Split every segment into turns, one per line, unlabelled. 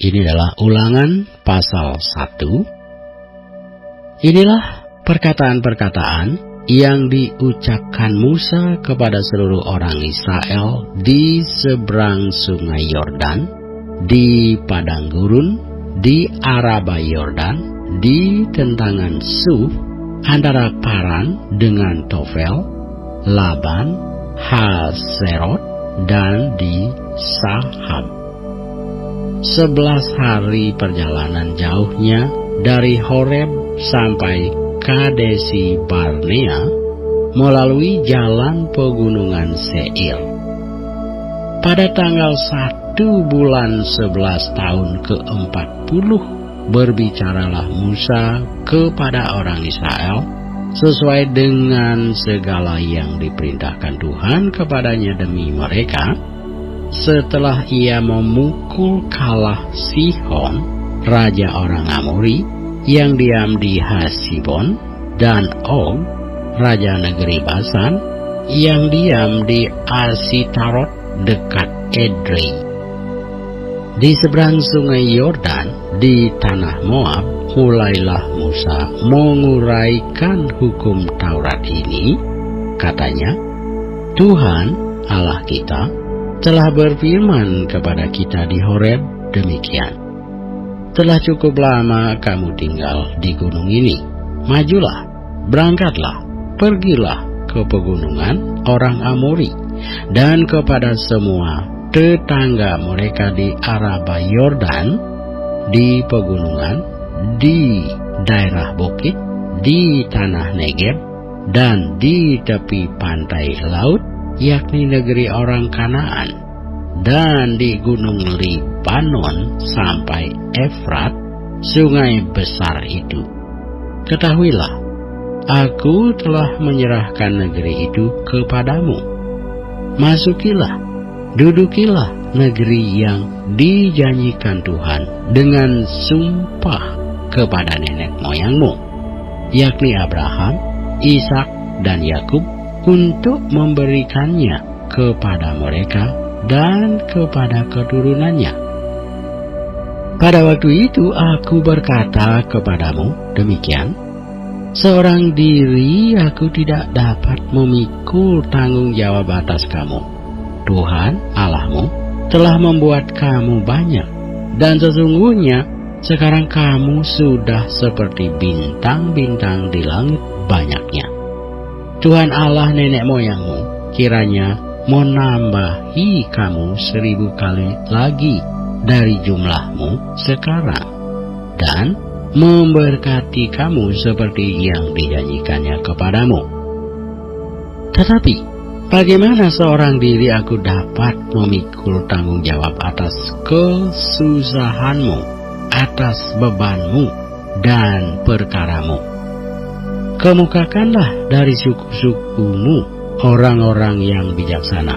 Ini adalah Ulangan pasal 1. Inilah perkataan-perkataan yang diucapkan Musa kepada seluruh orang Israel di seberang sungai Yordan, di padang gurun, di Araba Yordan, di tentangan Suf, antara Paran dengan Tofel, Laban, Haserot, dan di Saham. 11 hari perjalanan jauhnya dari Horeb sampai Kadesi Barnea melalui jalan pegunungan Seir. Pada tanggal 1 bulan 11 tahun ke-40 berbicaralah Musa kepada orang Israel sesuai dengan segala yang diperintahkan Tuhan kepadanya demi mereka, setelah ia memukul kalah Sihon, raja orang Amori, yang diam di Hasibon, dan Og, raja negeri Basan, yang diam di Asitarot dekat Edrei. Di seberang sungai Yordan, di tanah Moab, mulailah Musa menguraikan hukum Taurat ini. Katanya, Tuhan Allah kita telah berfirman kepada kita di Horeb demikian. Telah cukup lama kamu tinggal di gunung ini. Majulah, berangkatlah, pergilah ke pegunungan orang Amori dan kepada semua tetangga mereka di Araba Yordan, di pegunungan, di daerah bukit, di tanah Negeb, dan di tepi pantai laut, yakni negeri orang Kanaan, dan di gunung Libanon sampai Efrat, sungai besar itu. Ketahuilah, aku telah menyerahkan negeri itu kepadamu. Masukilah, dudukilah negeri yang dijanjikan Tuhan dengan sumpah kepada nenek moyangmu, yakni Abraham, Ishak, dan Yakub, untuk memberikannya kepada mereka dan kepada keturunannya. Pada waktu itu aku berkata kepadamu demikian, seorang diri aku tidak dapat memikul tanggung jawab atas kamu. Tuhan Allahmu telah membuat kamu banyak, dan sesungguhnya sekarang kamu sudah seperti bintang-bintang di langit banyaknya. Tuhan Allah nenek moyangmu kiranya menambahi kamu 1000 kali lagi dari jumlahmu sekarang, dan memberkati kamu seperti yang dijanjikannya kepadamu. Tetapi bagaimana seorang diri aku dapat memikul tanggung jawab atas kesusahanmu, atas bebanmu dan perkaramu? Kemukakanlah dari suku-sukumu orang-orang yang bijaksana,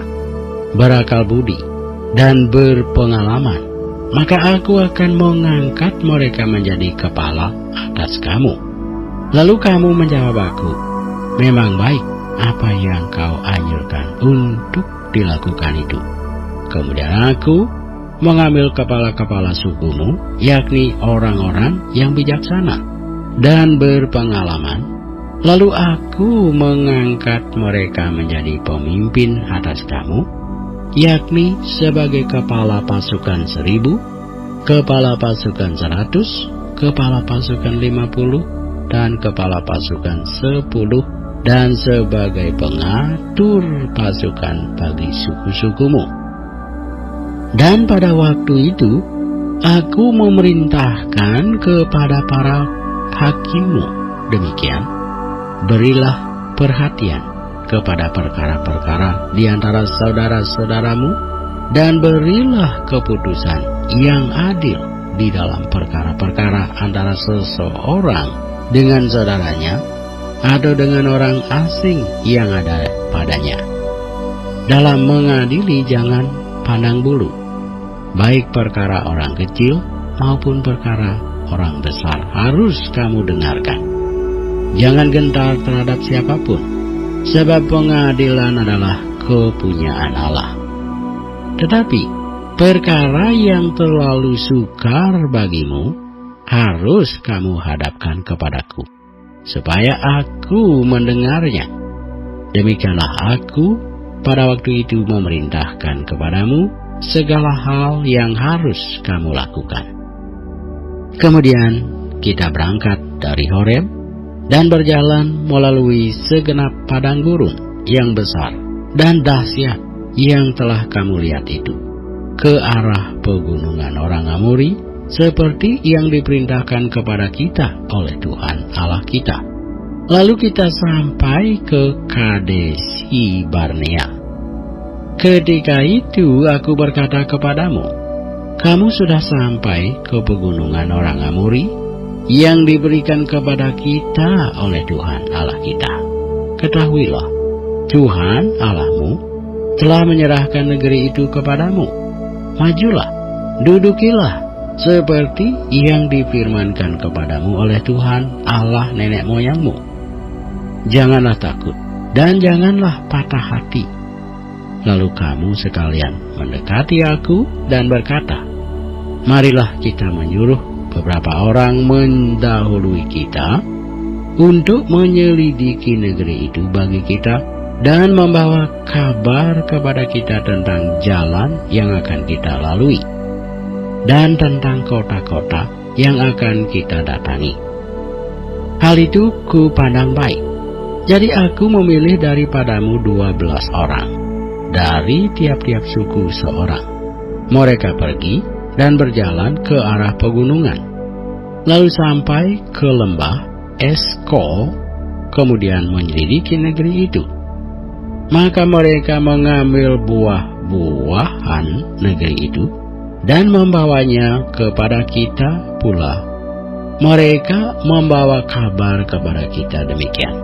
berakal budi, dan berpengalaman, maka aku akan mengangkat mereka menjadi kepala atas kamu. Lalu kamu menjawab aku, memang baik apa yang kau anjurkan untuk dilakukan itu. Kemudian aku mengambil kepala-kepala sukumu, yakni orang-orang yang bijaksana dan berpengalaman. Lalu aku mengangkat mereka menjadi pemimpin atas kamu, yakni sebagai kepala pasukan 1000, kepala pasukan 100, kepala pasukan 50, dan kepala pasukan 10, dan sebagai pengatur pasukan bagi suku-sukumu. Dan pada waktu itu, aku memerintahkan kepada para hakimmu demikian, berilah perhatian kepada perkara-perkara di antara saudara-saudaramu, dan berilah keputusan yang adil di dalam perkara-perkara antara seseorang dengan saudaranya atau dengan orang asing yang ada padanya. Dalam mengadili jangan pandang bulu, baik perkara orang kecil maupun perkara orang besar harus kamu dengarkan. Jangan gentar terhadap siapapun, sebab pengadilan adalah kepunyaan Allah. Tetapi perkara yang terlalu sukar bagimu harus kamu hadapkan kepadaku, supaya aku mendengarnya. Demikianlah aku pada waktu itu memerintahkan kepadamu segala hal yang harus kamu lakukan. Kemudian kita berangkat dari Horeb dan berjalan melalui segenap padang gurun yang besar dan dahsyat yang telah kamu lihat itu, ke arah pegunungan orang Amori, seperti yang diperintahkan kepada kita oleh Tuhan Allah kita. Lalu kita sampai ke Kadesi Barnea. Ketika itu aku berkata kepadamu, kamu sudah sampai ke pegunungan orang Amori yang diberikan kepada kita oleh Tuhan Allah kita. Ketahuilah, Tuhan Allahmu telah menyerahkan negeri itu kepadamu. Majulah, dudukilah, seperti yang difirmankan kepadamu oleh Tuhan Allah nenek moyangmu. Janganlah takut dan janganlah patah hati. Lalu kamu sekalian mendekati aku dan berkata, marilah kita menyuruh beberapa orang mendahului kita untuk menyelidiki negeri itu bagi kita dan membawa kabar kepada kita tentang jalan yang akan kita lalui dan tentang kota-kota yang akan kita datangi. Hal itu kupandang baik. Jadi aku memilih daripadamu 12 orang, dari tiap-tiap suku seorang. Mereka pergi dan berjalan ke arah pegunungan, lalu sampai ke lembah Eskol, kemudian menyelidiki negeri itu. Maka mereka mengambil buah-buahan negeri itu dan membawanya kepada kita pula. Mereka membawa kabar kepada kita demikian.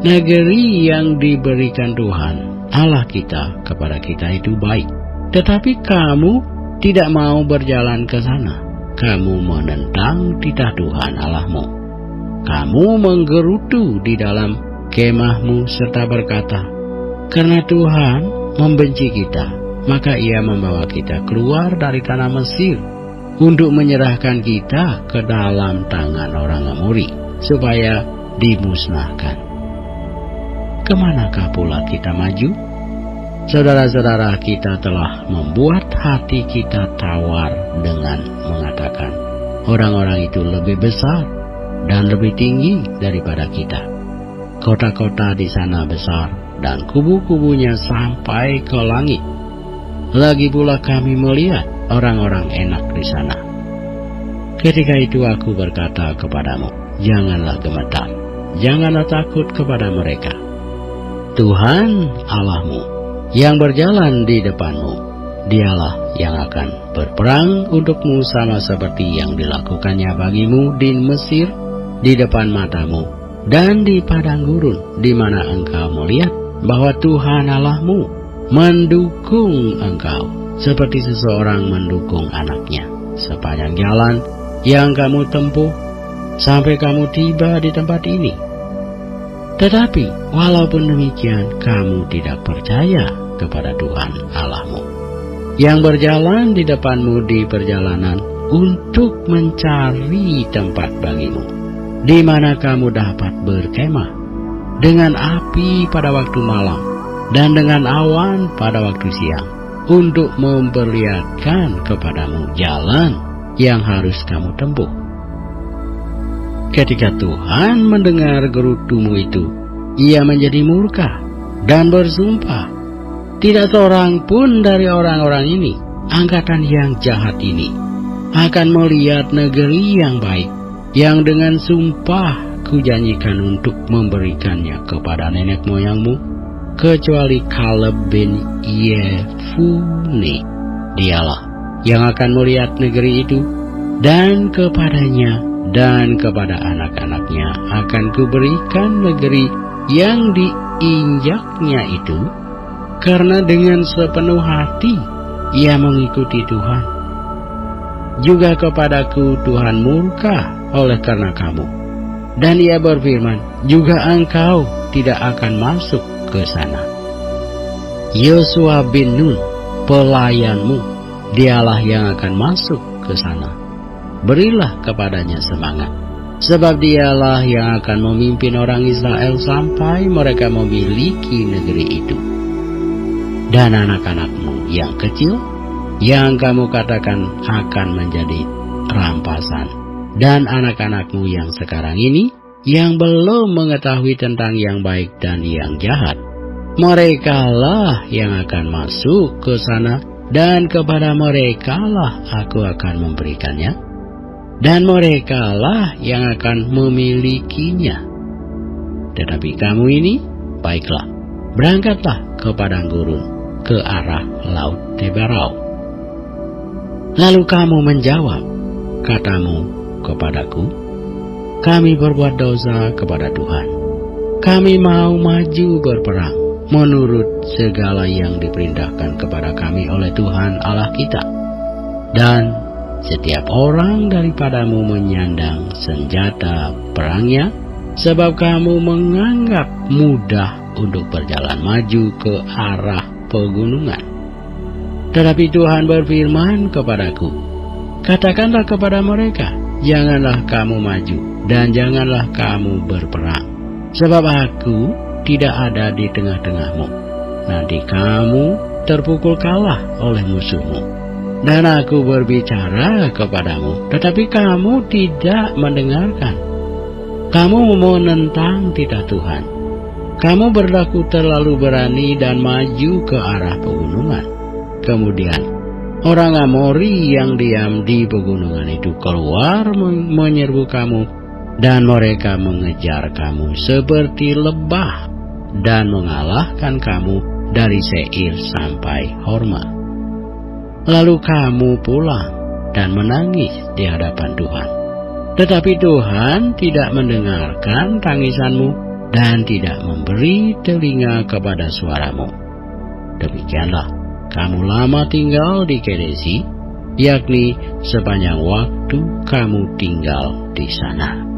Negeri yang diberikan Tuhan Allah kita kepada kita itu baik, tetapi kamu tidak mau berjalan ke sana. Kamu menentang titah Tuhan Allahmu. Kamu menggerutu di dalam kemahmu serta berkata, karena Tuhan membenci kita, maka Ia membawa kita keluar dari tanah Mesir untuk menyerahkan kita ke dalam tangan orang Amori, supaya dimusnahkan. Kemanakah pula kita maju? Saudara-saudara, kita telah membuat hati kita tawar dengan mengatakan, orang-orang itu lebih besar dan lebih tinggi daripada kita. Kota-kota di sana besar dan kubu-kubunya sampai ke langit. Lagi pula kami melihat orang-orang enak di sana. Ketika itu aku berkata kepadamu, janganlah gemetar, janganlah takut kepada mereka. Tuhan Allahmu yang berjalan di depanmu, Dialah yang akan berperang untukmu sama seperti yang dilakukannya bagimu di Mesir, di depan matamu, dan di padang gurun, di mana engkau melihat bahwa Tuhan Allahmu mendukung engkau, seperti seseorang mendukung anaknya, sepanjang jalan yang kamu tempuh sampai kamu tiba di tempat ini. Tetapi walaupun demikian, kamu tidak percaya kepada Tuhan Allahmu, yang berjalan di depanmu di perjalanan untuk mencari tempat bagimu, di mana kamu dapat berkemah, dengan api pada waktu malam dan dengan awan pada waktu siang, untuk memperlihatkan kepadamu jalan yang harus kamu tempuh. Ketika Tuhan mendengar gerutumu itu, Ia menjadi murka dan bersumpah, tidak seorang pun dari orang-orang ini, angkatan yang jahat ini, akan melihat negeri yang baik, yang dengan sumpah kujanjikan untuk memberikannya kepada nenek moyangmu, kecuali Kaleb bin Yefune. Dialah yang akan melihat negeri itu, dan kepadanya dan kepada anak-anaknya akan kuberikan negeri yang diinjaknya itu, karena dengan sepenuh hati ia mengikuti Tuhan. Juga kepadaku Tuhan murka oleh karena kamu, dan Ia berfirman, juga engkau tidak akan masuk ke sana. Yosua bin Nun, pelayanmu, Dialah yang akan masuk ke sana. Berilah kepadanya semangat, sebab dialah yang akan memimpin orang Israel sampai mereka memiliki negeri itu. Dan anak-anakmu yang kecil, yang kamu katakan akan menjadi rampasan, dan anak-anakmu yang sekarang ini, yang belum mengetahui tentang yang baik dan yang jahat, merekalah yang akan masuk ke sana, dan kepada merekalah aku akan memberikannya, dan merekalah yang akan memilikinya. Tetapi kamu ini, baiklah, berangkatlah ke padang gurun, ke arah laut Teberau. Lalu kamu menjawab, katamu kepadaku, kami berbuat dosa kepada Tuhan. Kami mau maju berperang menurut segala yang diperintahkan kepada kami oleh Tuhan Allah kita. Dan setiap orang daripadamu menyandang senjata perangnya, sebab kamu menganggap mudah untuk berjalan maju ke arah pegunungan. Tetapi Tuhan berfirman kepadaku, katakanlah kepada mereka, janganlah kamu maju dan janganlah kamu berperang, sebab aku tidak ada di tengah-tengahmu. Nanti kamu terpukul kalah oleh musuhmu. Dan aku berbicara kepadamu, tetapi kamu tidak mendengarkan. Kamu menentang titah Tuhan. Kamu berlaku terlalu berani dan maju ke arah pegunungan. Kemudian orang Amori yang diam di pegunungan itu keluar menyerbu kamu, dan mereka mengejar kamu seperti lebah dan mengalahkan kamu dari Seir sampai Horma. Lalu kamu pulang dan menangis di hadapan Tuhan. Tetapi Tuhan tidak mendengarkan tangisanmu dan tidak memberi telinga kepada suaramu. Demikianlah kamu lama tinggal di Kedesi, yakni sepanjang waktu kamu tinggal di sana.